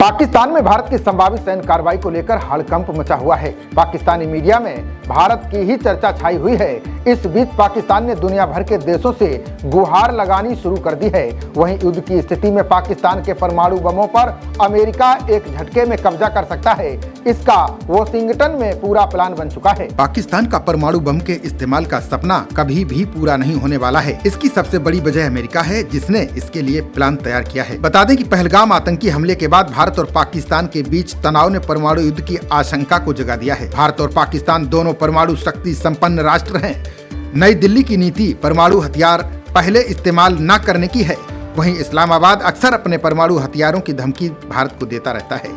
पाकिस्तान में भारत की संभावित सैन्य कार्रवाई को लेकर हड़कंप मचा हुआ है। पाकिस्तानी मीडिया में भारत की ही चर्चा छाई हुई है। इस बीच पाकिस्तान ने दुनिया भर के देशों से गुहार लगानी शुरू कर दी है। वहीं युद्ध की स्थिति में पाकिस्तान के परमाणु बमों पर अमेरिका एक झटके में कब्जा कर सकता है। इसका वॉशिंगटन में पूरा प्लान बन चुका है। पाकिस्तान का परमाणु बम के इस्तेमाल का सपना कभी भी पूरा नहीं होने वाला है। इसकी सबसे बड़ी वजह अमेरिका है, जिसने इसके लिए प्लान तैयार किया है। बता दें कि पहलगाम आतंकी हमले के बाद भारत और पाकिस्तान के बीच तनाव ने परमाणु युद्ध की आशंका को जगा दिया है। भारत और पाकिस्तान दोनों परमाणु शक्ति संपन्न राष्ट्र हैं। नई दिल्ली की नीति परमाणु हथियार पहले इस्तेमाल न करने की है। वहीं इस्लामाबाद अक्सर अपने परमाणु हथियारों की धमकी भारत को देता रहता है।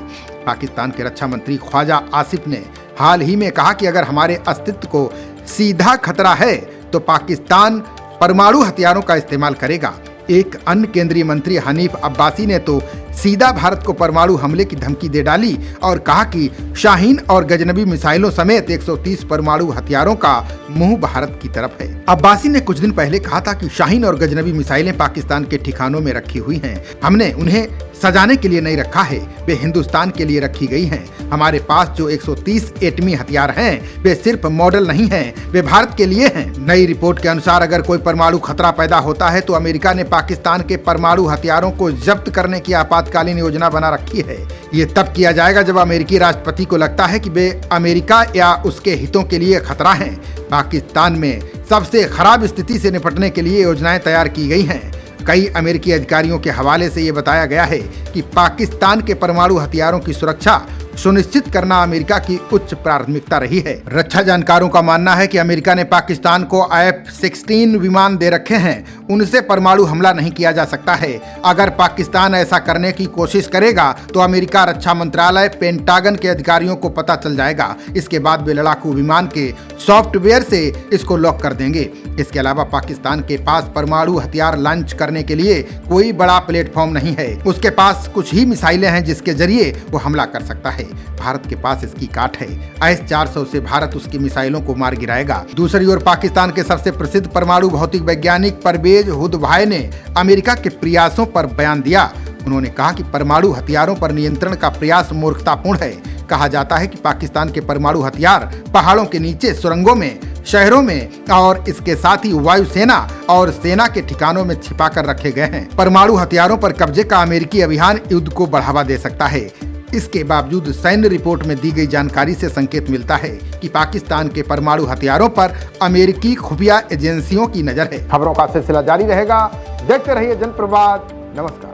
पाकिस्तान के रक्षा मंत्री ख्वाजा आसिफ ने हाल ही में कहा कि अगर हमारे अस्तित्व को सीधा खतरा है तो पाकिस्तान परमाणु हथियारों का इस्तेमाल करेगा। एक अन्य केंद्रीय मंत्री हनीफ अब्बासी ने तो सीधा भारत को परमाणु हमले की धमकी दे डाली और कहा कि शाहीन और गजनबी मिसाइलों समेत 130 परमाणु हथियारों का मुंह भारत की तरफ है। अब्बासी ने कुछ दिन पहले कहा था कि शाहीन और गजनबी मिसाइलें पाकिस्तान के ठिकानों में रखी हुई हैं। हमने उन्हें सजाने के लिए नहीं रखा है, वे हिंदुस्तान के लिए रखी गई हैं। हमारे पास जो 130 एटमी हथियार हैं, वे सिर्फ मॉडल नहीं हैं, वे भारत के लिए हैं। नई रिपोर्ट के अनुसार अगर कोई परमाणु खतरा पैदा होता है तो अमेरिका ने पाकिस्तान के परमाणु हथियारों को जब्त करने की आपातकालीन योजना बना रखी है। ये तब किया जाएगा जब अमेरिकी राष्ट्रपति को लगता है कि वे अमेरिका या उसके हितों के लिए खतरा हैं। पाकिस्तान में सबसे खराब स्थिति से निपटने के लिए योजनाएं तैयार की गई हैं। कई अमेरिकी अधिकारियों के हवाले से ये बताया गया है कि पाकिस्तान के परमाणु हथियारों की सुरक्षा सुनिश्चित करना अमेरिका की उच्च प्राथमिकता रही है। रक्षा जानकारों का मानना है कि अमेरिका ने पाकिस्तान को F-16 विमान दे रखे हैं, उनसे परमाणु हमला नहीं किया जा सकता है। अगर पाकिस्तान ऐसा करने की कोशिश करेगा तो अमेरिका रक्षा मंत्रालय पेंटागन के अधिकारियों को पता चल जाएगा। इसके बाद वे लड़ाकू विमान के सॉफ्टवेयर से इसको लॉक कर देंगे। इसके अलावा पाकिस्तान के पास परमाणु हथियार लॉन्च करने के लिए कोई बड़ा प्लेटफॉर्म नहीं है। उसके पास कुछ ही मिसाइलें हैं जिसके जरिए वो हमला कर सकता है। भारत के पास इसकी काट है। S-400 से भारत उसकी मिसाइलों को मार गिराएगा। दूसरी ओर पाकिस्तान के सबसे प्रसिद्ध परमाणु भौतिक वैज्ञानिक परवेज हुदभाई ने अमेरिका के प्रयासों पर बयान दिया। उन्होंने कहा कि परमाणु हथियारों पर नियंत्रण का प्रयास मूर्खतापूर्ण है। कहा जाता है कि पाकिस्तान के परमाणु हथियार पहाड़ों के नीचे, सुरंगों में, शहरों में और इसके साथ ही वायुसेना और सेना के ठिकानों में छिपा कर रखे गए हैं। परमाणु हथियारों पर कब्जे का अमेरिकी अभियान युद्ध को बढ़ावा दे सकता है। इसके बावजूद सैन्य रिपोर्ट में दी गई जानकारी से संकेत मिलता है कि पाकिस्तान के परमाणु हथियारों पर अमेरिकी खुफिया एजेंसियों की नजर है। खबरों का सिलसिला जारी रहेगा। देखते रहिए जनप्रवाद। नमस्कार।